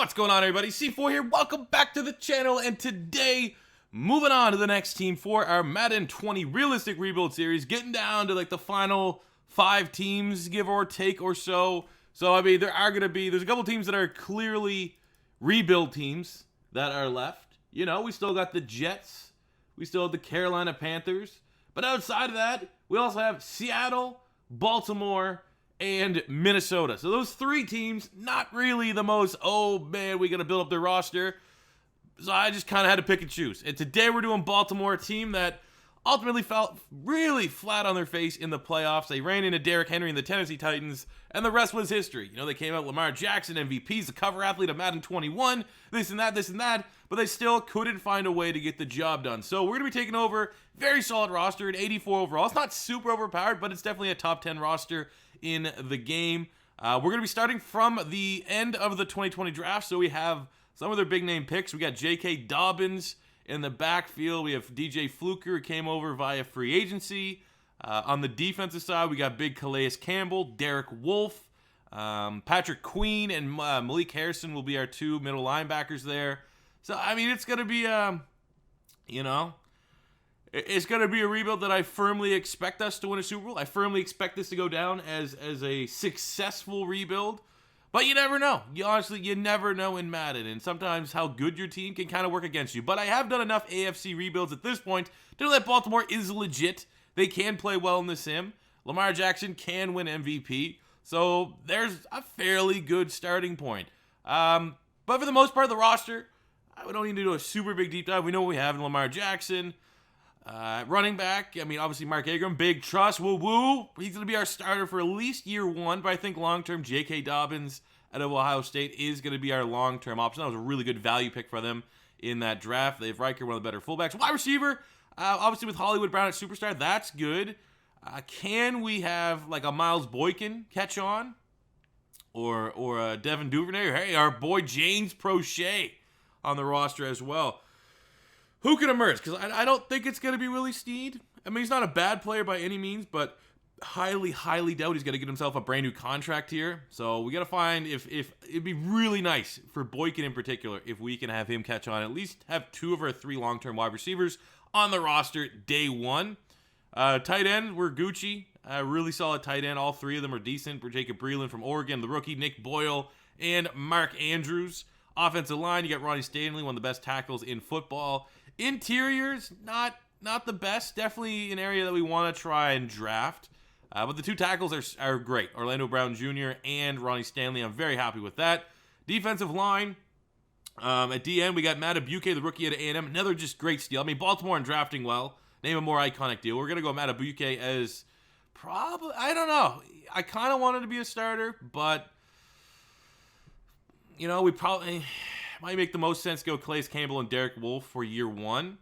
What's going on, everybody? C4 here. Welcome back to the channel, and today, moving on to the next team for our Madden 20 Realistic Rebuild Series, getting down to like the final 5 teams, give or take or so. So, I mean, there's a couple teams that are clearly rebuild teams that are left. You know, we still got the Jets, we still have the Carolina Panthers, but outside of that, we also have Seattle, Baltimore, and Minnesota. So those 3 teams, not really the most, oh man, we gotta build up their roster. So I just kind of had to pick and choose. And today we're doing Baltimore, a team that ultimately fell really flat on their face in the playoffs. They ran into Derrick Henry and the Tennessee Titans, and the rest was history. You know, they came out Lamar Jackson, MVPs, the cover athlete of Madden 21, this and that, but they still couldn't find a way to get the job done. So we're going to be taking over very solid roster at 84 overall. It's not super overpowered, but it's definitely a top 10 roster in the game. We're going to be starting from the end of the 2020 draft, so we have some of their big name picks. We got J.K. Dobbins in the backfield. We have DJ Fluker, who came over via free agency. On the defensive side, we got big Calais Campbell, Derek Wolfe, Patrick Queen, and Malik Harrison will be our 2 middle linebackers there. So, I mean, it's going to be, it's going to be a rebuild that I firmly expect us to win a Super Bowl. I firmly expect this to go down as a successful rebuild. But you never know. You never know in Madden. And sometimes how good your team can kind of work against you. But I have done enough AFC rebuilds at this point to know that Baltimore is legit. They can play well in the sim. Lamar Jackson can win MVP. So there's a fairly good starting point. But for the most part, the roster, we don't need to do a super big deep dive. We know what we have in Lamar Jackson. Running back, I mean, obviously Mark Ingram, big trust, woo-woo. He's going to be our starter for at least year 1, but I think long-term J.K. Dobbins out of Ohio State is going to be our long-term option. That was a really good value pick for them in that draft. They have Riker, one of the better fullbacks. Wide receiver, obviously with Hollywood Brown at superstar, that's good. Can we have like a Miles Boykin catch on? Or a Devin Duvernay? Or hey, our boy James Prochet on the roster as well. Who can emerge? Because I don't think it's going to be Willie Snead. I mean, he's not a bad player by any means, but highly doubt he's going to get himself a brand new contract here. So we got to find if it'd be really nice for Boykin in particular if we can have him catch on. At least have 2 of our 3 long-term wide receivers on the roster day 1. Tight end, we're Gucci. Really solid tight end. All 3 of them are decent. We're Jacob Breland from Oregon, the rookie, Nick Boyle, and Mark Andrews. Offensive line, you got Ronnie Stanley, one of the best tackles in football. Interiors, not the best. Definitely an area that we want to try and draft. But the 2 tackles are great. Orlando Brown Jr. and Ronnie Stanley. I'm very happy with that. Defensive line, at DN, we got Matt Abuke, the rookie at A&M. Another just great steal. I mean, Baltimore and drafting well. Name a more iconic deal. We're going to go Matt Abuke as probably, I don't know. I kind of wanted to be a starter, but, you know, we probably might make the most sense to go Calais Campbell and Derek Wolfe for year 1.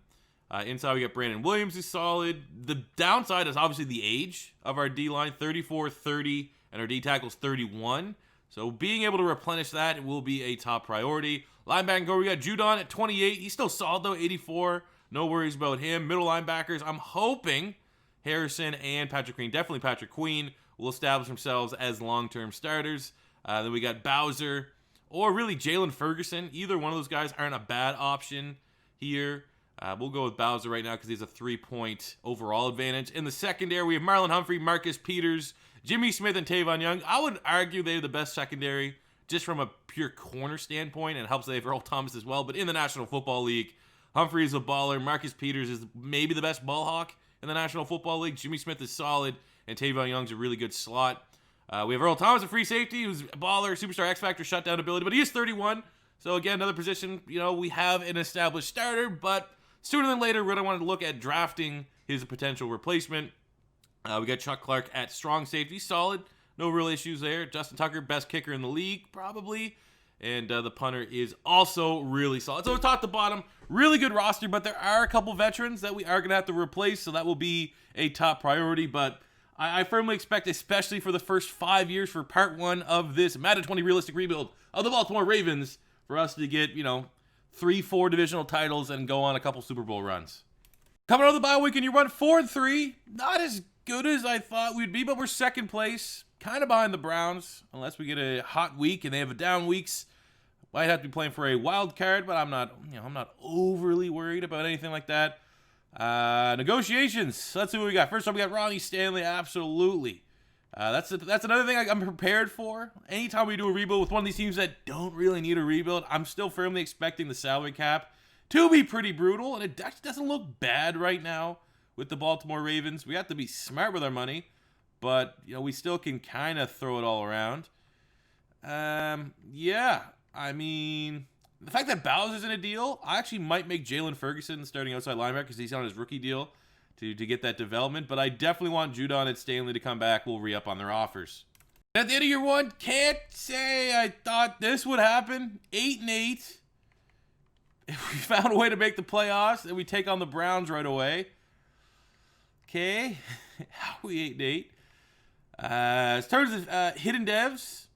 Inside, we got Brandon Williams, who's solid. The downside is obviously the age of our D-line, 34, 30, and our D-tackle's 31. So being able to replenish that will be a top priority. Linebacker, we got Judon at 28. He's still solid, though, 84. No worries about him. Middle linebackers, I'm hoping Harrison and Patrick Queen, definitely Patrick Queen, will establish themselves as long-term starters. Then we got Bowser, or really Jalen Ferguson. Either one of those guys aren't a bad option here. We'll go with Bowser right now because he has a 3-point overall advantage. In the secondary, we have Marlon Humphrey, Marcus Peters, Jimmy Smith, and Tavon Young. I would argue they're the best secondary just from a pure corner standpoint, and it helps they have Earl Thomas as well. But in the National Football League, Humphrey is a baller. Marcus Peters is maybe the best ball hawk in the National Football League. Jimmy Smith is solid, and Tavon Young's a really good slot. We have Earl Thomas, a free safety, who's a baller, superstar X-Factor, shutdown ability, but he is 31. So again, another position, you know, we have an established starter, but sooner than later, we're going to want to look at drafting his potential replacement. We got Chuck Clark at strong safety, solid, no real issues there. Justin Tucker, best kicker in the league, probably. And the punter is also really solid. So top to bottom, really good roster, but there are a couple veterans that we are going to have to replace, so that will be a top priority. But I firmly expect, especially for the first 5 years for part 1 of this Madden 20 Realistic Rebuild of the Baltimore Ravens, for us to get, 3-4 divisional titles and go on a couple Super Bowl runs. Coming out of the bye week, and you run 4-3. Not as good as I thought we'd be, but we're second place. Kind of behind the Browns, unless we get a hot week and they have a down weeks. Might have to be playing for a wild card, but I'm not overly worried about anything like that. Negotiations. Let's see what we got. First up, we got Ronnie Stanley. Absolutely. That's another thing I'm prepared for. Anytime we do a rebuild with one of these teams that don't really need a rebuild, I'm still firmly expecting the salary cap to be pretty brutal, and it actually doesn't look bad right now with the Baltimore Ravens. We have to be smart with our money, but we still can kind of throw it all around. Yeah, I mean, the fact that Bowser's in a deal, I actually might make Jalen Ferguson starting outside linebacker because he's on his rookie deal to get that development. But I definitely want Judon and Stanley to come back. We'll re-up on their offers. At the end of year one, can't say I thought this would happen. 8-8. If we found a way to make the playoffs, and we take on the Browns right away. Okay, how are we 8-8? As terms of hidden devs,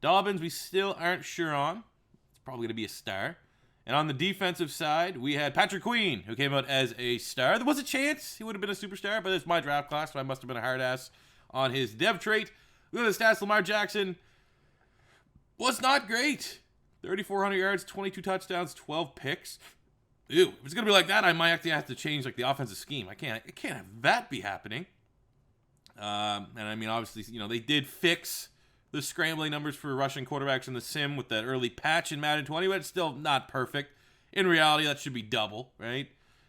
Dobbins we still aren't sure on. It's probably going to be a star. And on the defensive side, we had Patrick Queen, who came out as a star. There was a chance he would have been a superstar, but it's my draft class, so I must have been a hard ass on his dev trait. Look at the stats. Lamar Jackson was not great. 3,400 yards, 22 touchdowns, 12 picks. Ew, if it's going to be like that, I might actually have to change the offensive scheme. I can't have that be happening. And I mean, obviously, they did fix the scrambling numbers for rushing quarterbacks in the sim with that early patch in Madden 20, but it's still not perfect. In reality, that should be double, right?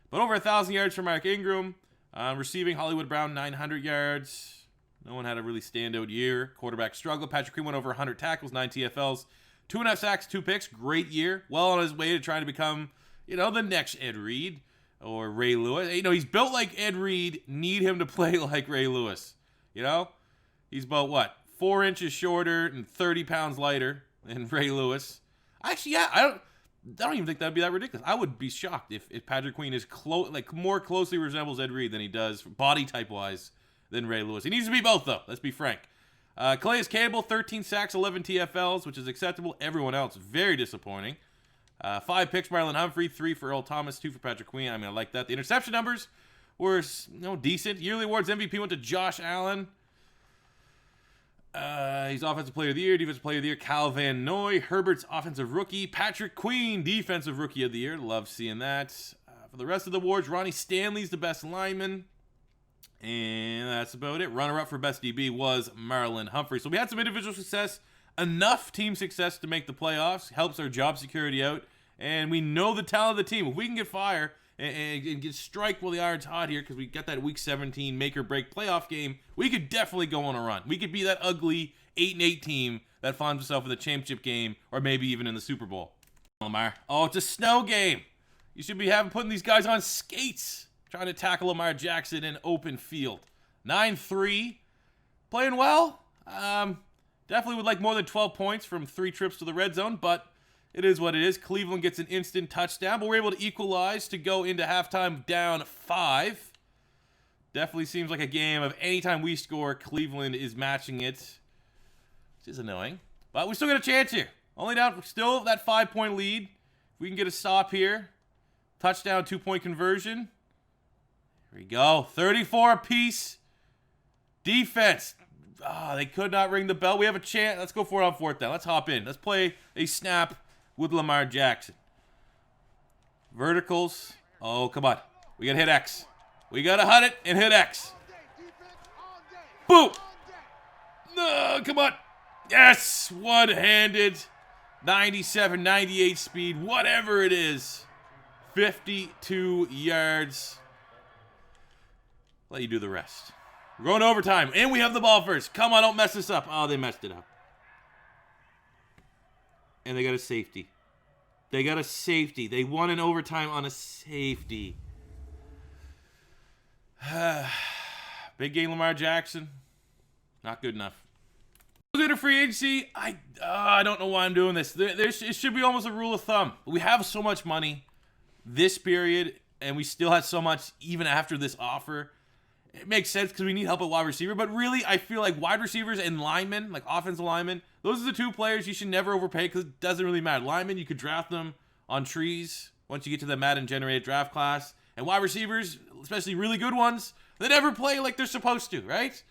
But over 1,000 yards for Mark Ingram. Receiving, Hollywood Brown, 900 yards. No one had a really standout year. Quarterback struggle. Patrick Queen went over 100 tackles, 9 TFLs, 2.5 sacks, 2 picks. Great year. Well on his way to trying to become, the next Ed Reed or Ray Lewis. He's built like Ed Reed. Need him to play like Ray Lewis. He's about, what, 4 inches shorter and 30 pounds lighter than Ray Lewis. Actually, yeah, I don't even think that'd be that ridiculous. I would be shocked if Patrick Queen is more closely resembles Ed Reed than he does body type wise than Ray Lewis. He needs to be both, though. Let's be frank. Calais Campbell, 13 sacks, 11 TFLs, which is acceptable. Everyone else, very disappointing. 5 picks, Marlon Humphrey, 3 for Earl Thomas, 2 for Patrick Queen. I mean, I like that. The interception numbers were decent. Yearly awards MVP went to Josh Allen. He's Offensive Player of the Year, Defensive Player of the Year, Cal Van Noy. Herbert's Offensive Rookie. Patrick Queen, Defensive Rookie of the Year. Love seeing that. For the rest of the awards, Ronnie Stanley's the best lineman. And that's about it. Runner-up for Best DB was Marlon Humphrey. So we had some individual success. Enough team success to make the playoffs. Helps our job security out. And we know the talent of the team. If we can get fire and get strike while the iron's hot here, because we got that Week 17 make-or-break playoff game, we could definitely go on a run. We could be that ugly 8-8 team that finds itself in the championship game, or maybe even in the Super Bowl. Lamar. Oh, it's a snow game. You should be putting these guys on skates, trying to tackle Lamar Jackson in open field. 9-3. Playing well. Definitely would like more than 12 points from 3 trips to the red zone, but it is what it is. Cleveland gets an instant touchdown, but we're able to equalize to go into halftime down 5. Definitely seems like a game of anytime we score, Cleveland is matching it, which is annoying. But we still got a chance here. Only down, still that 5-point lead. If we can get a stop here. Touchdown, 2-point conversion. Here we go. 34 apiece. Defense. They could not ring the bell. We have a chance. Let's go for it on 4th down. Let's hop in. Let's play a snap with Lamar Jackson. Verticals. Oh, come on. We got to hit X. We got to hunt it and hit X. Boom. No, come on. Yes. One-handed. 97, 98 speed. Whatever it is. 52 yards. Let you do the rest. We're going to overtime, and we have the ball first. Come on, don't mess this up. Oh, they messed it up. And they got a safety. They got a safety. They won in overtime on a safety. Big game Lamar Jackson. Not good enough. Looking at free agency, I don't know why I'm doing this. It should be almost a rule of thumb. We have so much money this period, and we still had so much even after this offer. It makes sense because we need help at wide receiver, but really, I feel like wide receivers and linemen, like offensive linemen, those are the 2 players you should never overpay because it doesn't really matter. Linemen, you could draft them on trees once you get to the Madden generated draft class. And wide receivers, especially really good ones, they never play like they're supposed to, right?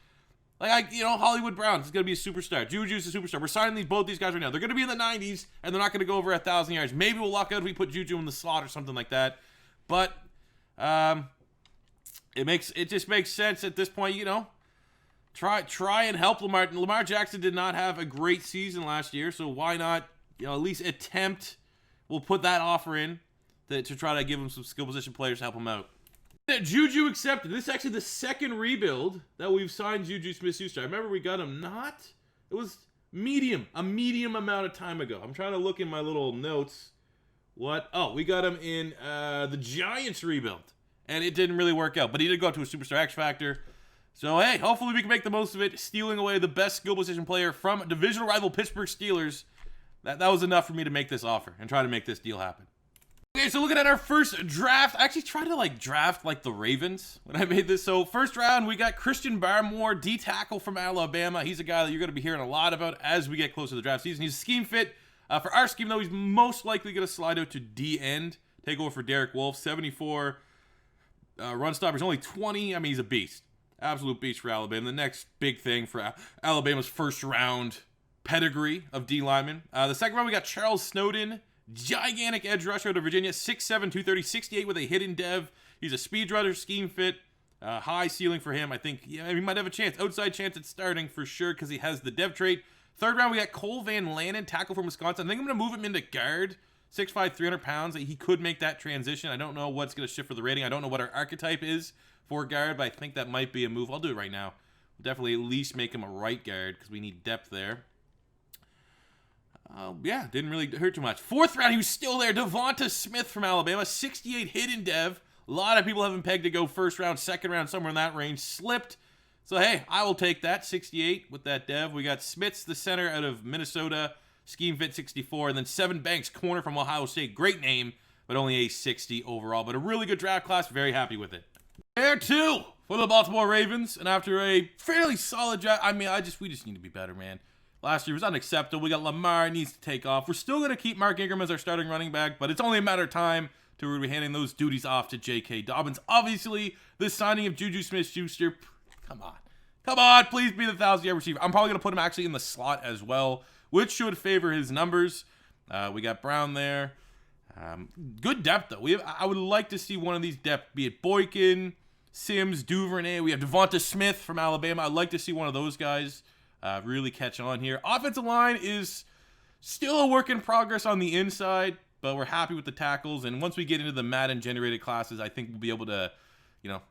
Like, Hollywood Browns is going to be a superstar. Juju's a superstar. We're signing both these guys right now. They're going to be in the 90s, and they're not going to go over 1,000 yards. Maybe we'll lock out if we put Juju in the slot or something like that. But it just makes sense at this point, Try and help Lamar. Lamar Jackson did not have a great season last year, so why not, at least attempt. We'll put that offer in to try to give him some skill position players to help him out. Juju accepted. This is actually the second rebuild that we've signed Juju Smith-Schuster. I remember we got him it was a medium amount of time ago. I'm trying to look in my little notes. We got him in the Giants rebuild, and it didn't really work out, but he did go to a Superstar X Factor. So, hey, hopefully we can make the most of it, stealing away the best skill position player from divisional rival Pittsburgh Steelers. That was enough for me to make this offer and try to make this deal happen. Okay, so looking at our first draft, I actually tried to draft like the Ravens when I made this. So first round, we got Christian Barmore, D tackle from Alabama. He's a guy that you're going to be hearing a lot about as we get closer to the draft season. He's a scheme fit. For our scheme, though, he's most likely going to slide out to D end, take over for Derek Wolfe. 74 run stoppers, only 20. I mean, he's a beast. Absolute beast for Alabama. The next big thing for Alabama's first round pedigree of D linemen. The second round, we got Charles Snowden. Gigantic edge rusher out of Virginia, 6'7", 230, 68 with a hidden dev. He's a speed runner, scheme fit, high ceiling for him. I think he might have a chance, outside chance at starting for sure because he has the dev trait. Third round, we got Cole Van Lanen, tackle from Wisconsin. I think I'm going to move him into guard, 6'5", 300 pounds. He could make that transition. I don't know what's going to shift for the rating. I don't know what our archetype is for guard, but I think that might be a move. I'll do it right now. We'll definitely at least make him a right guard because we need depth there. Didn't really hurt too much. Fourth round, he was still there. Devonta Smith from Alabama, 68 hidden dev. A lot of people have him pegged to go first round, second round, somewhere in that range. Slipped. So, hey, I will take that, 68 with that dev. We got Smits, the center out of Minnesota, scheme fit 64. And then Seven Banks, corner from Ohio State. Great name, but only a 60 overall. But a really good draft class. Very happy with it. There, two for the Baltimore Ravens. And after a fairly solid draft, we just need to be better, man. Last year was unacceptable. We got Lamar, needs to take off. We're still going to keep Mark Ingram as our starting running back, but it's only a matter of time till we're handing those duties off to J.K. Dobbins. Obviously, the signing of Juju Smith-Schuster, come on, please be the 1,000-yard receiver. I'm probably going to put him actually in the slot as well, which should favor his numbers. We got Brown there. Good depth, though. I would like to see one of these depth, be it Boykin, Sims, Duvernay. We have Devonta Smith from Alabama. I'd like to see one of those guys really catch on here. Offensive line is still a work in progress on the inside, but we're happy with the tackles. And once we get into the Madden generated classes, I think we'll be able to,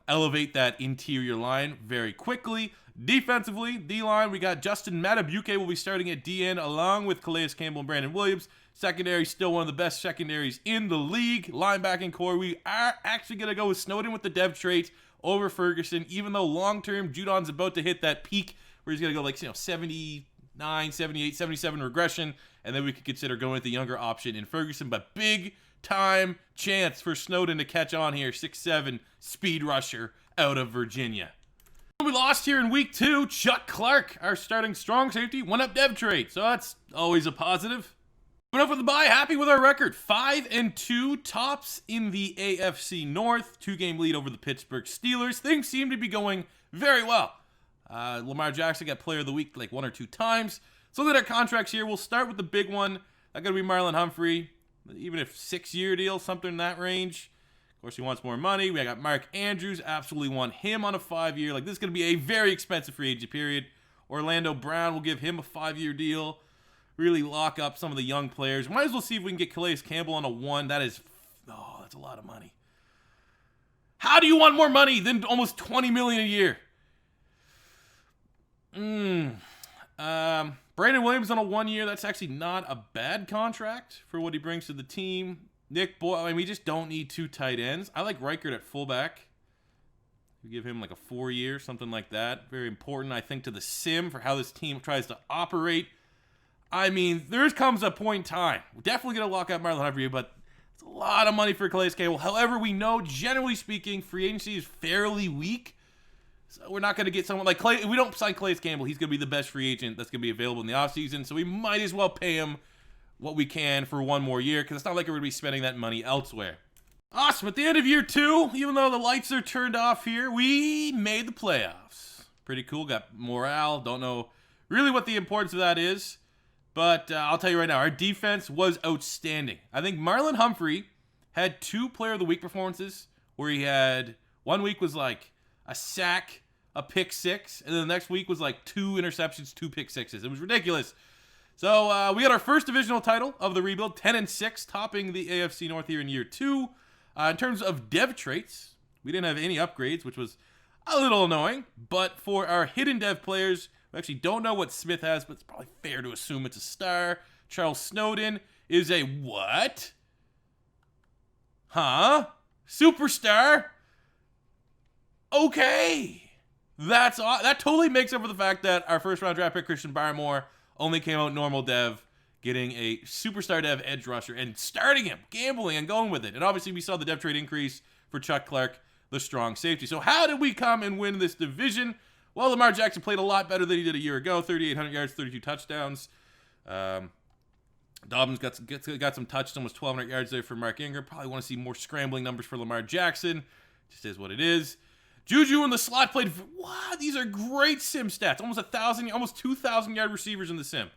elevate that interior line very quickly. Defensively, D-line, we got Justin Matabuke will be starting at DN along with Calais Campbell and Brandon Williams. Secondary, still one of the best secondaries in the league. Linebacking core, we are actually going to go with Snowden with the dev trait over Ferguson, even though long-term Judon's about to hit that peak where he's going to go 79, 78, 77 regression, and then we could consider going with the younger option in Ferguson. But big time chance for Snowden to catch on here. 6'7", speed rusher out of Virginia. We lost here in week 2. Chuck Clark, our starting strong safety, went up dev trade, so that's always a positive. But up for the bye, happy with our record. 5-2, tops in the AFC North. 2-game lead over the Pittsburgh Steelers. Things seem to be going very well. Lamar Jackson got player of the week 1 or 2 times. So look at our contracts here. We'll start with the big one. That's going to be Marlon Humphrey. Even if 6-year deal, something in that range. Of course, he wants more money. We got Mark Andrews. Absolutely want him on a 5-year. This is going to be a very expensive free agent period. Orlando Brown will give him a 5-year deal. Really lock up some of the young players. Might as well see if we can get Calais Campbell on a 1. That's a lot of money. How do you want more money than almost $20 million a year? Brandon Williams on a 1-year. That's actually not a bad contract for what he brings to the team. Nick Boyle, we just don't need 2 tight ends. I like Reichert at fullback. We give him a 4-year, something like that. Very important, I think, to the sim for how this team tries to operate. There comes a point in time. We're definitely going to lock up Marlon Humphrey, but it's a lot of money for Calais Campbell. However, we know, generally speaking, free agency is fairly weak. So we're not going to get someone like Clay. If we don't sign Calais Campbell, he's going to be the best free agent that's going to be available in the offseason. So we might as well pay him what we can for 1 more year because it's not like we're going to be spending that money elsewhere. Awesome. At the end of year 2, even though the lights are turned off here, we made the playoffs. Pretty cool. Got morale. Don't know really what the importance of that is. But I'll tell you right now, our defense was outstanding. I think Marlon Humphrey had 2 Player of the Week performances where he had, one week was like a sack, a pick 6, and then the next week was like 2 interceptions, 2 pick 6s. It was ridiculous. So we got our first divisional title of the rebuild, 10-6, topping the AFC North here in year 2. In terms of dev traits, we didn't have any upgrades, which was a little annoying. But for our hidden dev players, we actually don't know what Smith has, but it's probably fair to assume it's a star. Charles Snowden is a what? Huh? Superstar? Okay. That totally makes up for the fact that our first round draft pick, Christian Barmore, only came out normal dev, getting a superstar dev edge rusher and starting him, gambling and going with it. And obviously we saw the dev trade increase for Chuck Clark, the strong safety. So how did we come and win this division? Well, Lamar Jackson played a lot better than he did a year ago. 3,800 yards, 32 touchdowns. Dobbins got some touchdowns, almost 1,200 yards there for Mark Ingram. Probably want to see more scrambling numbers for Lamar Jackson. Just is what it is. Juju in the slot played. Wow, these are great sim stats. Almost 2,000 yard receivers in the sim.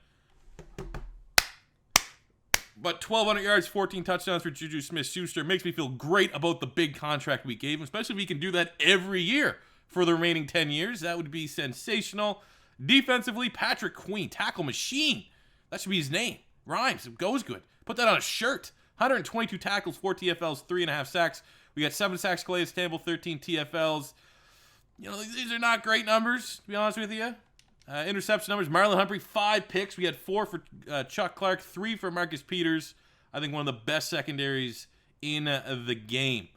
But 1,200 yards, 14 touchdowns for Juju Smith-Schuster. Makes me feel great about the big contract we gave him, especially if he can do that every year for the remaining 10 years. That would be sensational. Defensively, Patrick Queen, tackle machine. That should be his name. Rhymes. It goes good. Put that on a shirt. 122 tackles, 4 TFLs, 3.5 sacks. We got 7 sacks, Calais Campbell, 13 TFLs. You know, these are not great numbers, to be honest with you. Interception numbers, Marlon Humphrey, 5 picks. We had 4 for Chuck Clark, 3 for Marcus Peters. I think one of the best secondaries in the game.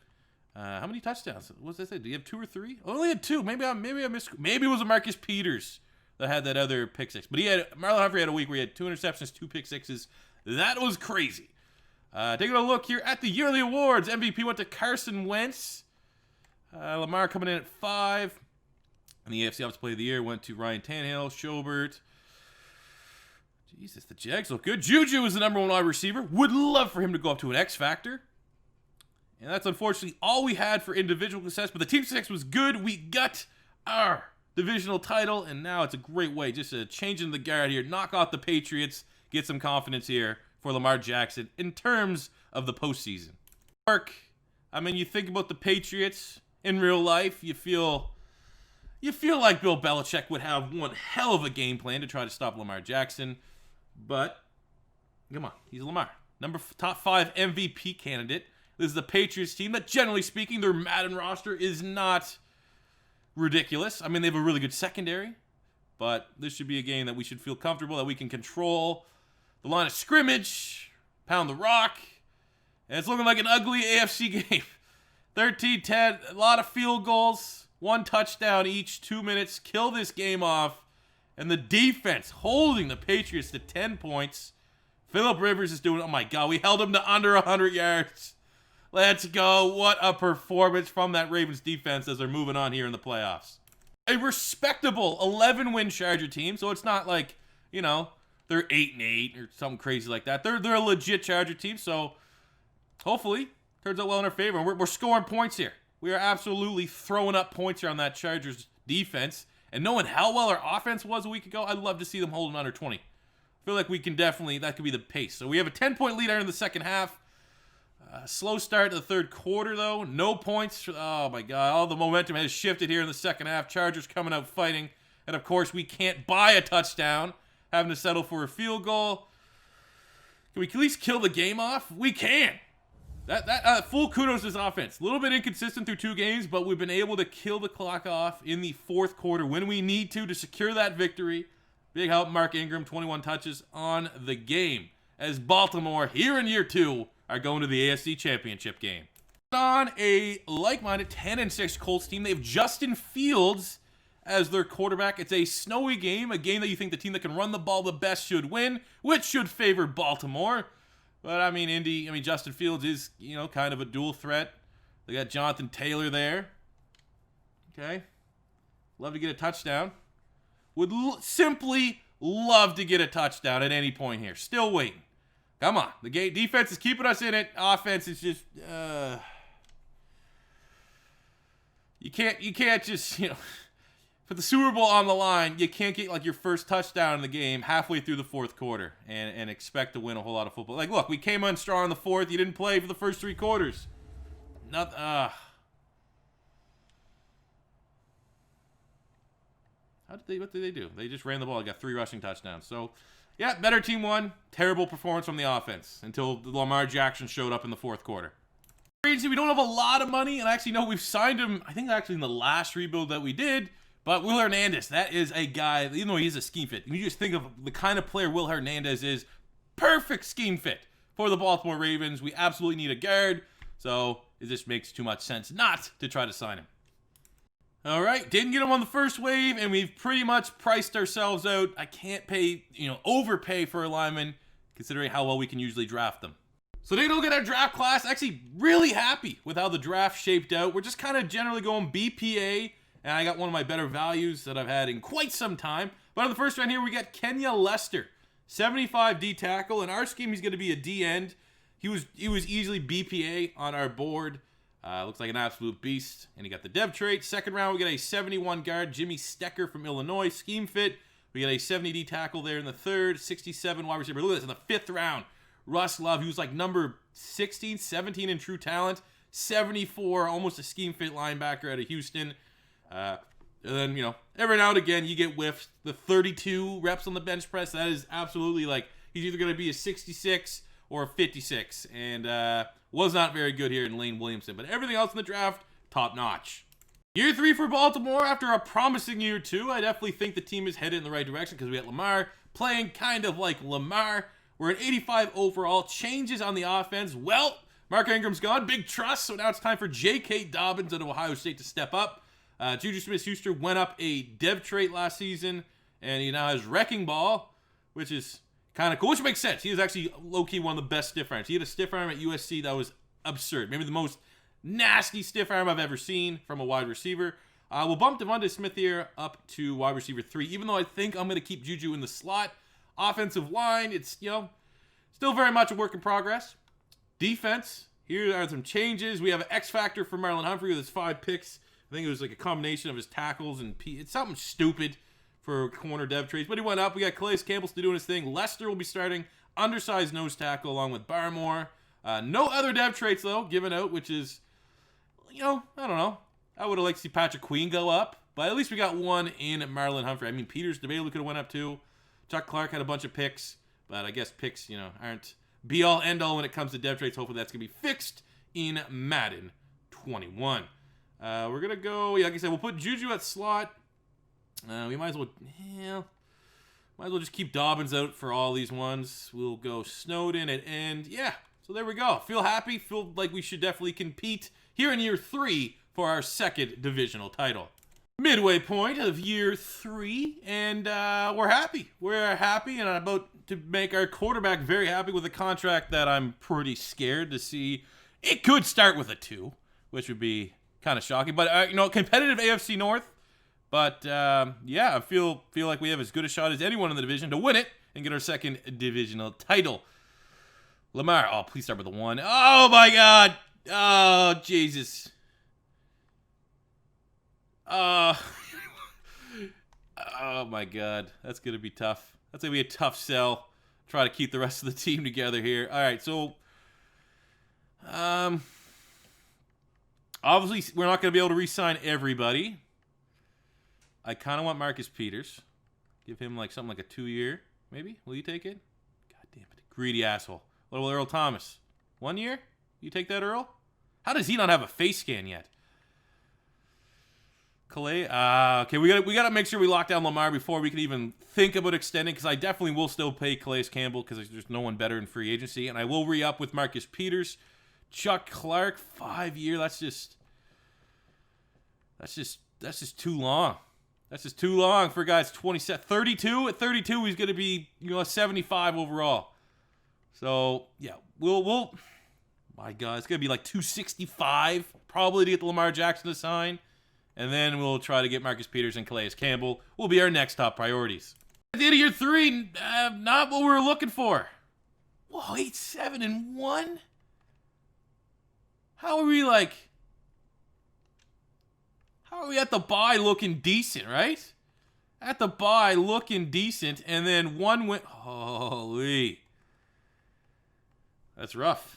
How many touchdowns? What did I say? Do you have 2 or 3? I only had 2. Maybe I missed. Maybe it was a Marcus Peters that had that other pick 6. But Marlon Humphrey had a week where he had 2 interceptions, 2 pick 6s. That was crazy. Taking a look here at the yearly awards. MVP went to Carson Wentz. Lamar coming in at 5. And the AFC Offensive Player of the Year went to Ryan Tannehill, Schobert. Jesus, the Jags look good. Juju is the number 1 wide receiver. Would love for him to go up to an X Factor. And that's unfortunately all we had for individual success. But the team success was good. We got our divisional title. And now it's a great way just to change in the guard here. Knock out the Patriots. Get some confidence here for Lamar Jackson in terms of the postseason. Mark, I mean, you think about the Patriots in real life, you feel like Bill Belichick would have one hell of a game plan to try to stop Lamar Jackson. But, come on, he's Lamar. Top 5 MVP candidate. This is the Patriots team that, generally speaking, their Madden roster is not ridiculous. I mean, they have a really good secondary. But this should be a game that we should feel comfortable, that we can control the line of scrimmage, pound the rock. And it's looking like an ugly AFC game. 13-10, a lot of field goals, 1 touchdown each, 2 minutes. Kill this game off. And the defense holding the Patriots to 10 points. Phillip Rivers is doing, oh my God, we held him to under 100 yards. Let's go. What a performance from that Ravens defense as they're moving on here in the playoffs. A respectable 11-win Charger team, so it's not like, you know, they're 8-8 or something crazy like that. They're a legit Charger team, so hopefully turns out well in our favor. We're scoring points here. We are absolutely throwing up points here on that Chargers defense. And knowing how well our offense was a week ago, I'd love to see them holding under 20. I feel like we can definitely, that could be the pace. So we have a 10-point lead out in the second half. Slow start to the third quarter, though. No points. Oh, my God. All the momentum has shifted here in the second half. Chargers coming out fighting. And, of course, we can't buy a touchdown, having to settle for a field goal. Can we at least kill the game off? We can. That full kudos to this offense. A little bit inconsistent through 2 games, but we've been able to kill the clock off in the fourth quarter when we need to secure that victory. Big help, Mark Ingram, 21 touches on the game. As Baltimore, here in year 2, are going to the AFC Championship game. On a like-minded 10-6 Colts team, they have Justin Fields as their quarterback. It's a snowy game, a game that you think the team that can run the ball the best should win, which should favor Baltimore. But, I mean, Justin Fields is, you know, kind of a dual threat. They got Jonathan Taylor there. Okay. Love to get a touchdown. Would simply love to get a touchdown at any point here. Still waiting. Come on. The defense is keeping us in it. Offense is just, you can't just, you know, put the Super Bowl on the line, you can't get like your first touchdown in the game halfway through the fourth quarter and expect to win a whole lot of football. Like, look, we came on strong in the fourth. You didn't play for the first 3 quarters. What did they do? They just ran the ball. Got 3 rushing touchdowns. So, yeah, better team won. Terrible performance from the offense until Lamar Jackson showed up in the fourth quarter. We don't have a lot of money, and I actually know we've signed him, I think actually in the last rebuild that we did, but Will Hernandez, that is a guy, even though he's a scheme fit, you just think of the kind of player Will Hernandez is, perfect scheme fit for the Baltimore Ravens. We absolutely need a guard, so it just makes too much sense not to try to sign him. All right, didn't get him on the first wave, and we've pretty much priced ourselves out. I can't pay, overpay for a lineman, considering how well we can usually draft them. So take a look at our draft class. Actually, really happy with how the draft shaped out. We're just kind of generally going BPA, and I got one of my better values that I've had in quite some time. But on the first round here, we got Kenya Lester, 75 D tackle. In our scheme, he's going to be a D end. He was easily BPA on our board. Looks like an absolute beast. And he got the dev trait. Second round, we got a 71 guard, Jimmy Stecker from Illinois, scheme fit. We got a 70 D tackle there in the third, 67 wide receiver. Look at this in the fifth round. Russ Love, he was like number 16, 17 in true talent, 74, almost a scheme fit linebacker out of Houston. And then, every now and again, you get whiffed. The 32 reps on the bench press, that is absolutely like, he's either going to be a 66 or a 56. And was not very good here in Lane Williamson. But everything else in the draft, top notch. Year 3 for Baltimore, after a promising year 2, I definitely think the team is headed in the right direction because we got Lamar playing kind of like Lamar. We're at 85 overall. Changes on the offense. Well, Mark Ingram's gone. Big trust. So now it's time for J.K. Dobbins out of Ohio State to step up. Juju Smith-Schuster went up a dev trait last season, and he now has Wrecking Ball, which is kind of cool, which makes sense. He was actually low-key one of the best stiff arms. He had a stiff arm at USC that was absurd. Maybe the most nasty stiff arm I've ever seen from a wide receiver. We'll bump Devontae Smith here up to wide receiver 3, even though I think I'm going to keep Juju in the slot. Offensive line, it's, still very much a work in progress. Defense, here are some changes. We have an X factor for Marlon Humphrey with his 5 picks. I think it was like a combination of his tackles and it's something stupid for corner dev traits. But he went up. We got Calais Campbell still doing his thing. Lester will be starting undersized nose tackle along with Barmore. No other dev traits, though, given out, which is, I don't know. I would have liked to see Patrick Queen go up. But at least we got one in Marlon Humphrey. I mean, Peters DeValu could have went up too. Chuck Clark had a bunch of picks, but I guess picks, aren't be-all, end-all when it comes to dev traits. Hopefully that's going to be fixed in Madden 21. We're going to go, like I said, we'll put Juju at slot. We might as well just keep Dobbins out for all these ones. We'll go Snowden at end. Yeah, so there we go. Feel happy. Feel like we should definitely compete here in year 3 for our second divisional title. Midway point of year 3, and we're happy. We're happy, and I'm about to make our quarterback very happy with a contract that I'm pretty scared to see. It could start with a 2, which would be kind of shocking. But, competitive AFC North. But, yeah, I feel like we have as good a shot as anyone in the division to win it and get our second divisional title. Lamar, oh, please start with a 1. Oh, my God. Oh, Jesus. Oh my God, that's gonna be tough. That's gonna be a tough sell. Try to keep the rest of the team together here. All right, so obviously we're not gonna be able to re-sign everybody. I kind of want Marcus Peters. Give him like something like a 2-year, maybe. Will you take it? God damn it, greedy asshole. What about Earl Thomas? 1 year? You take that, Earl? How does he not have a face scan yet? Calais, okay, we gotta make sure we lock down Lamar before we can even think about extending, because I definitely will still pay Calais Campbell because there's no one better in free agency, and I will re-up with Marcus Peters. Chuck Clark, 5-year. That's just too long. That's just too long for guys 32. At 32, he's gonna be a 75 overall. So yeah, we'll. My God, it's gonna be like 265 probably to get the Lamar Jackson to sign. And then we'll try to get Marcus Peters and Calais Campbell will be our next top priorities. At the end of year 3, not what we were looking for. Whoa, 8-7-1? How How are we at the bye looking decent, right? At the bye looking decent, and then one win. Holy. That's rough.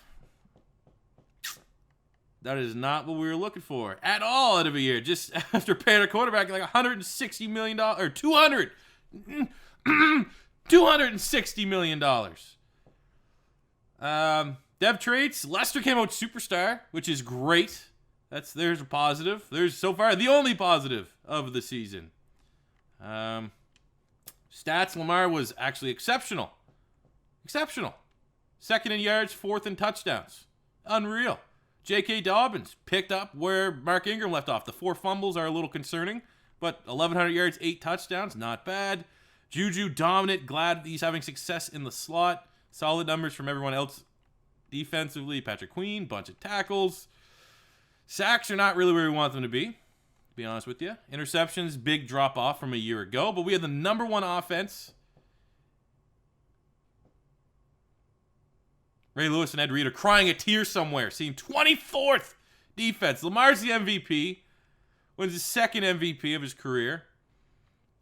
That is not what we were looking for at all out of a year. Just after paying our quarterback like $160 million, or $260 million. Dev traits. Lester came out superstar, which is great. There's a positive. There's so far the only positive of the season. Stats. Lamar was actually exceptional. Exceptional. Second in yards, fourth in touchdowns. Unreal. J.K. Dobbins picked up where Mark Ingram left off. The 4 fumbles are a little concerning, but 1,100 yards, 8 touchdowns, not bad. Juju dominant. Glad he's having success in the slot. Solid numbers from everyone else defensively. Patrick Queen, bunch of tackles. Sacks are not really where we want them to be honest with you. Interceptions, big drop off from a year ago, but we had the number 1 offense. Ray Lewis and Ed Reed are crying a tear somewhere, seeing 24th defense. Lamar's the MVP. Wins his second MVP of his career.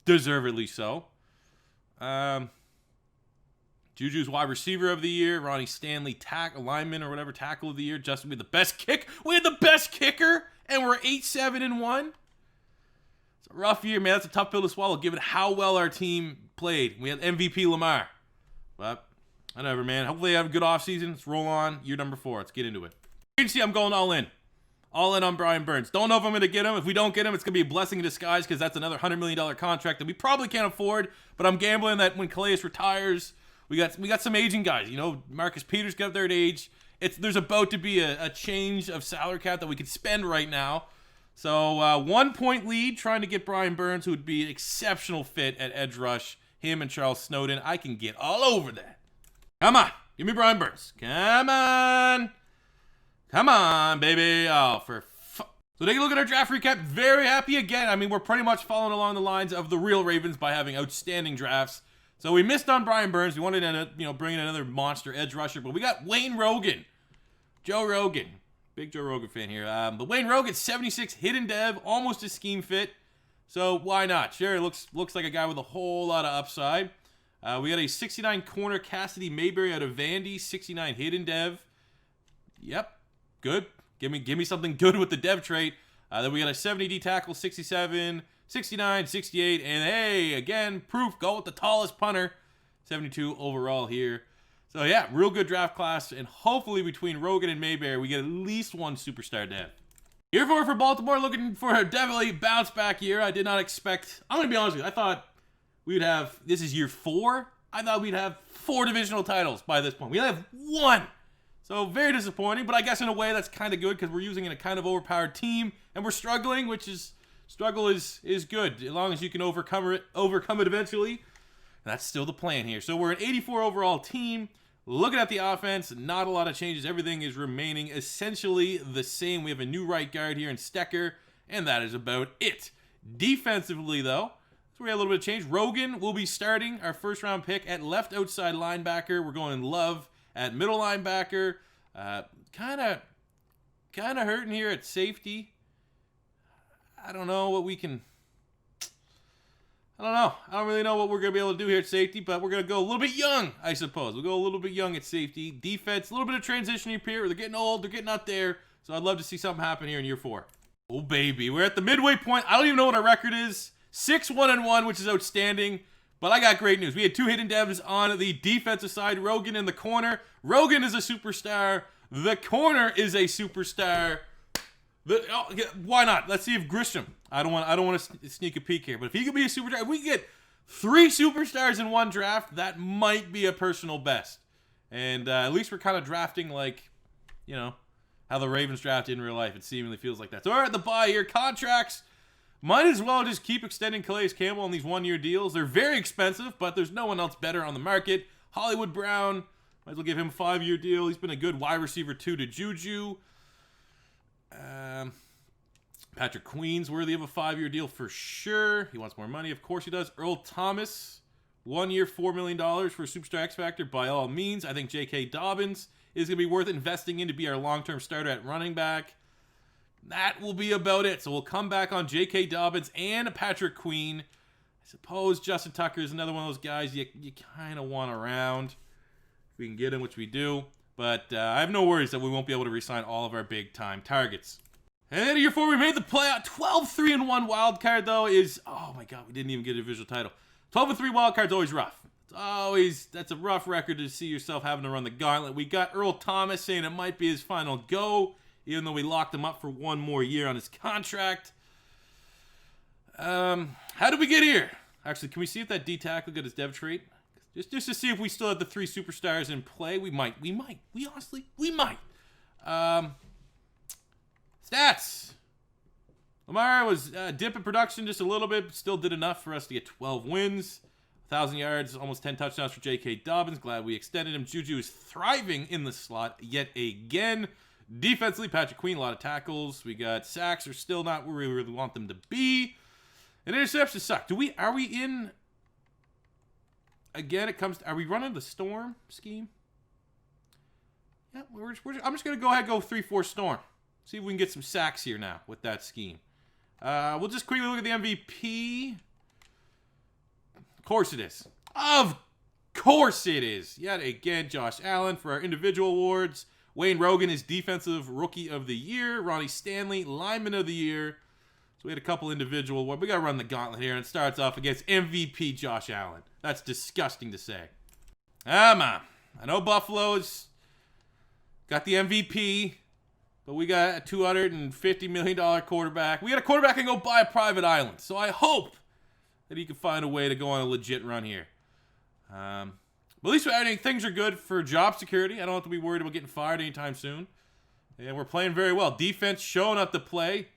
Deservedly so. Juju's wide receiver of the year. Ronnie Stanley, lineman or whatever, tackle of the year. Justin, we had the best kick. We had the best kicker, and we're 8-7-1. It's a rough year, man. That's a tough pill to swallow, given how well our team played. We had MVP Lamar. But whatever, man. Hopefully, you have a good offseason. Let's roll on. Year number 4. Let's get into it. You can see I'm going all in. All in on Brian Burns. Don't know if I'm going to get him. If we don't get him, it's going to be a blessing in disguise because that's another $100 million contract that we probably can't afford. But I'm gambling that when Calais retires, we got some aging guys. You know, Marcus Peters got up there at age. There's about to be a change of salary cap that we could spend right now. So 1-point lead trying to get Brian Burns, who would be an exceptional fit at edge rush. Him and Charles Snowden. I can get all over that. Come on. Give me Brian Burns. Come on. Come on, baby. Oh, so take a look at our draft recap. Very happy again. I mean, we're pretty much following along the lines of the real Ravens by having outstanding drafts. So we missed on Brian Burns. We wanted to, bring in another monster edge rusher, but we got Wayne Rogan. Joe Rogan. Big Joe Rogan fan here. But Wayne Rogan, 76 hidden dev, almost a scheme fit. So why not? Sure, looks like a guy with a whole lot of upside. We got a 69 corner Cassidy Mayberry out of Vandy, 69 hidden dev. Yep, good. Give me something good with the dev trait. Then we got a 70 D tackle, 67, 69, 68, and hey, again, proof, go with the tallest punter, 72 overall here. So yeah, real good draft class, and hopefully between Rogan and Mayberry, we get at least one superstar dev. Year 4 for Baltimore, looking for a definitely bounce back year. I did not expect, I'm going to be honest with you, I thought we would have, this is year 4, I thought we'd have 4 divisional titles by this point. We only have 1. So very disappointing, but I guess in a way that's kind of good because we're using a kind of overpowered team, and we're struggling, struggle is good as long as you can overcome it eventually. That's still the plan here. So we're an 84 overall team. Looking at the offense, not a lot of changes. Everything is remaining essentially the same. We have a new right guard here in Stecker, and that is about it. Defensively, though, so we had a little bit of change. Rogan will be starting, our first-round pick at left outside linebacker. We're going Love at middle linebacker. Kind of hurting here at safety. I don't know what we can... I don't know. I don't really know what we're going to be able to do here at safety, but we're going to go a little bit young, I suppose. We'll go a little bit young at safety. Defense, a little bit of transition here. They're getting old. They're getting up there. So I'd love to see something happen here in year 4. Oh, baby. We're at the midway point. I don't even know what our record is. 6-1-1, which is outstanding. But I got great news. We had 2 hidden devs on the defensive side. Rogan in the corner. Rogan is a superstar. The corner is a superstar. Why not? Let's see if Grisham. I don't want to sneak a peek here, but if he could be a superstar, if we get 3 superstars in one draft, that might be a personal best. And at least we're kind of drafting like, how the Ravens draft in real life. It seemingly feels like that. So we're at the bye here. Contracts. Might as well just keep extending Calais Campbell on these 1-year deals. They're very expensive, but there's no one else better on the market. Hollywood Brown, might as well give him a 5-year deal. He's been a good wide receiver too to Juju. Patrick Queen's worthy of a 5-year deal for sure. He wants more money. Of course he does. Earl Thomas, 1 year, $4 million for a superstar X Factor. By all means, I think J.K. Dobbins is going to be worth investing in to be our long-term starter at running back. that will be about it. So we'll come back on J.K. Dobbins and Patrick Queen. I suppose Justin Tucker is another one of those guys you kind of want around. If we can get him, which we do. But I have no worries that we won't be able to re-sign all of our big-time targets. And year 4, we made the playoff. 12-3-1 wild card, though, is... Oh, my God, we didn't even get a divisional title. 12-3 wild card's always rough. That's a rough record to see yourself having to run the gauntlet. We got Earl Thomas saying it might be his final go, even though we locked him up for one more year on his contract. How did we get here? Actually, can we see if that D tackle got his dev trait? Just to see if we still have the 3 superstars in play. We might. We honestly might. Stats. Lamar was dip in production just a little bit, but still did enough for us to get 12 wins. 1,000 yards, almost 10 touchdowns for J.K. Dobbins. Glad we extended him. Juju is thriving in the slot yet again. Defensively, Patrick Queen, a lot of tackles. We got sacks are still not where we really want them to be. And interceptions suck. Are we in... Again, are we running the storm scheme? Yeah, I'm just going to go ahead and go 3-4 storm. See if we can get some sacks here now with that scheme. We'll just quickly look at the MVP. Of course it is. Of course it is. Yet again, Josh Allen for our individual awards. Wayne Rogan is Defensive Rookie of the Year. Ronnie Stanley, Lineman of the Year. So we had a couple individual awards. We got to run the gauntlet here, and it starts off against MVP Josh Allen. That's disgusting to say. Come on. I know Buffalo's got the MVP, but we got a $250 million quarterback. We got a quarterback that can go buy a private island. So I hope that he can find a way to go on a legit run here. But at least I think things are good for job security. I don't have to be worried about getting fired anytime soon. And we're playing very well. Defense showing up to play.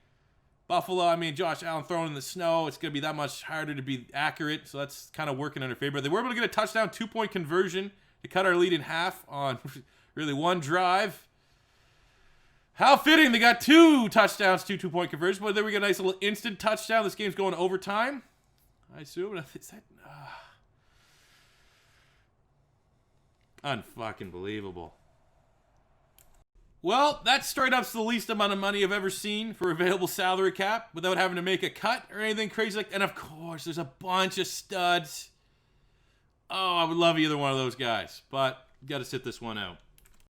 Buffalo, Josh Allen throwing in the snow. It's going to be that much harder to be accurate. So that's kind of working in our favor. They were able to get a touchdown, 2-point conversion to cut our lead in half on really one drive. How fitting. They got 2 touchdowns, 2-point conversions. But then we got a nice little instant touchdown. This game's going to overtime. I assume. Is that... Unfucking believable. Well, that straight up's the least amount of money I've ever seen for available salary cap without having to make a cut or anything crazy like that. And of course, there's a bunch of studs. Oh, I would love either one of those guys, but got to sit this one out.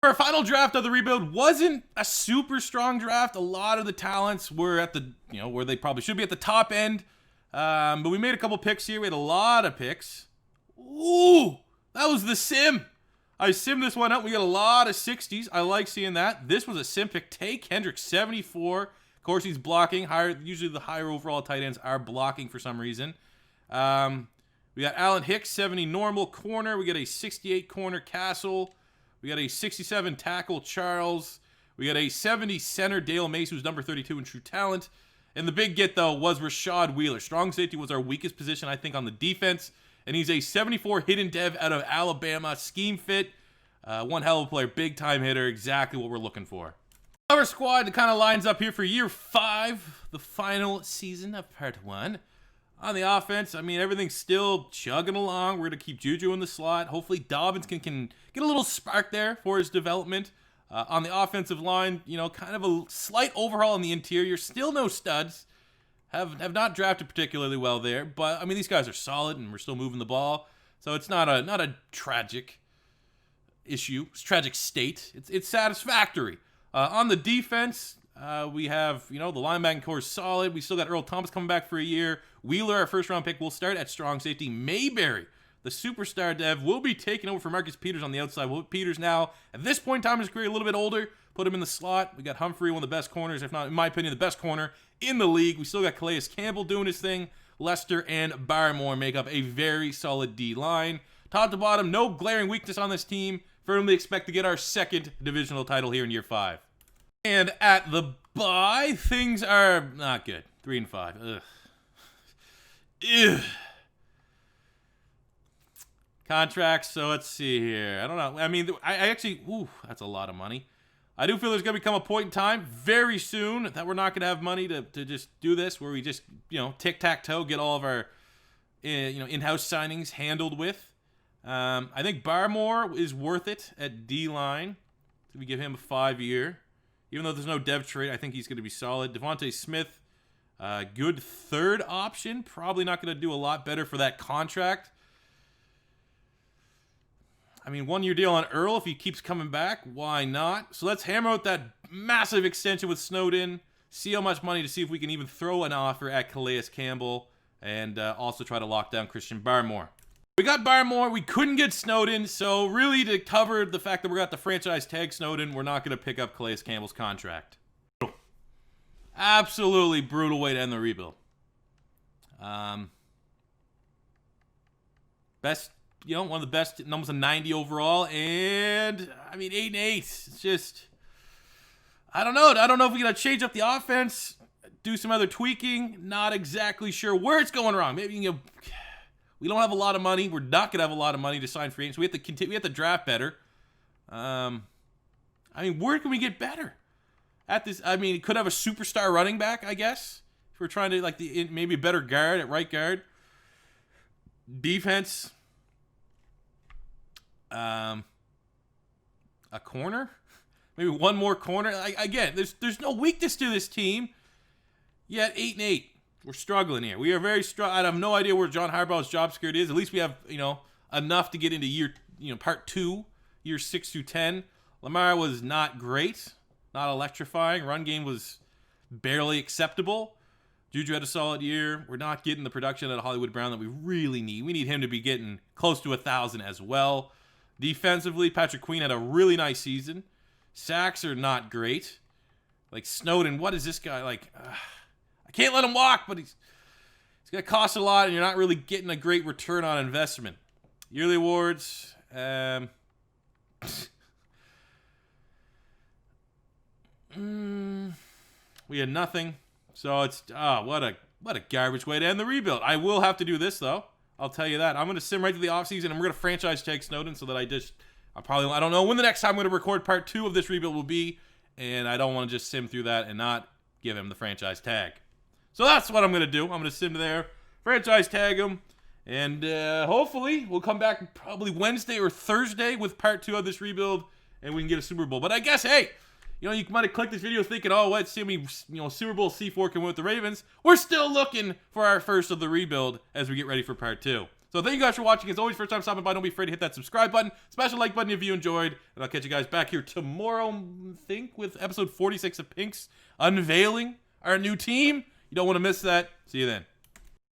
Our final draft of the rebuild wasn't a super strong draft. A lot of the talents were at the, where they probably should be at the top end. But we made a couple picks here. We had a lot of picks. Ooh, that was the sim. I simmed this one out. We got a lot of 60s. I like seeing that. This was a sim pick. Tay Kendrick, 74. Of course, he's blocking. Higher. Usually the higher overall tight ends are blocking for some reason. We got Alan Hicks, 70 normal corner. We got a 68 corner Castle. We got a 67 tackle Charles. We got a 70 center Dale Mace, who's number 32 in true talent. And the big get, though, was Rashad Wheeler. Strong safety was our weakest position, I think, on the defense. And he's a 74 hidden dev out of Alabama. Scheme fit. One hell of a player. Big time hitter. Exactly what we're looking for. Our squad kind of lines up here for year 5. The final season of part 1. On the offense, everything's still chugging along. We're going to keep Juju in the slot. Hopefully Dobbins can get a little spark there for his development. On the offensive line, kind of a slight overhaul in the interior. Still no studs. Have not drafted particularly well there, but these guys are solid and we're still moving the ball, so it's not a tragic issue. It's a tragic state. It's satisfactory. On the defense, we have the linebacking core is solid. We still got Earl Thomas coming back for a year. Wheeler, our first round pick, will start at strong safety. Mayberry, the superstar dev, will be taking over for Marcus Peters on the outside. Peters now at this point in time in his career a little bit older. Put him in the slot. We got Humphrey, one of the best corners, if not, in my opinion, the best corner in the league. We still got Calais Campbell doing his thing. Lester and Barmore make up a very solid D-line. Top to bottom, no glaring weakness on this team. Firmly expect to get our 2nd divisional title here in year 5. And at the bye, things are not good. 3-5. Ugh. Ugh. Contracts, so let's see here. I don't know. I actually, that's a lot of money. I do feel there's going to become a point in time very soon that we're not going to have money to just do this, where we just, tic-tac-toe, get all of our, in-house signings handled with. I think Barmore is worth it at D-line. So we give him a 5-year. Even though there's no dev trade, I think he's going to be solid. Devontae Smith, good third option. Probably not going to do a lot better for that contract. I mean, 1-year deal on Earl. If he keeps coming back, why not? So let's hammer out that massive extension with Snowden. See how much money to see if we can even throw an offer at Calais Campbell. And also try to lock down Christian Barmore. We got Barmore. We couldn't get Snowden. So really, to cover the fact that we're going to franchise tag Snowden, we're not going to pick up Calais Campbell's contract. Absolutely brutal way to end the rebuild. Best, one of the best numbers, a 90 overall. And, I mean, 8-8. It's just, I don't know. I don't know if we're going to change up the offense. Do some other tweaking. Not exactly sure where it's going wrong. Maybe we don't have a lot of money. We're not gonna have a lot of money to sign free agents. We have to draft better. I mean, where can we get better at this? I mean, it could have a superstar running back, I guess. If we're trying to maybe a better guard at right guard. Defense. A corner. Maybe one more corner. Again, there's no weakness to this team. Yet 8-8, we're struggling here. We are very I have no idea where John Harbaugh's job security is. At least we have enough to get into year part 2, year 6 through 10. Lamar was not great, not electrifying. Run game was barely acceptable. Juju had a solid year. We're not getting the production at Hollywood Brown that we really need. We need him to be getting close to 1,000 as well. Defensively, Patrick Queen had a really nice season. Sacks are not great. Like Snowden, what is this guy like? I can't let him walk, but he's going to cost a lot, and you're not really getting a great return on investment. Yearly awards. We had nothing. So it's, what a garbage way to end the rebuild. I will have to do this, though. I'll tell you that. I'm going to sim right to the offseason, and we're going to franchise tag Snowden so that I don't know when the next time I'm going to record part 2 of this rebuild will be, and I don't want to just sim through that and not give him the franchise tag. So that's what I'm going to do. I'm going to sim there, franchise tag him, and hopefully we'll come back probably Wednesday or Thursday with part 2 of this rebuild, and we can get a Super Bowl. But I guess, hey, you might have clicked this video thinking, oh, let's see me, Super Bowl C4 can win with the Ravens. We're still looking for our first of the rebuild as we get ready for part 2. So thank you guys for watching. As always, first time stopping by, don't be afraid to hit that subscribe button. Smash the like button if you enjoyed. And I'll catch you guys back here tomorrow, I think, with episode 46 of Pinks unveiling our new team. You don't want to miss that. See you then.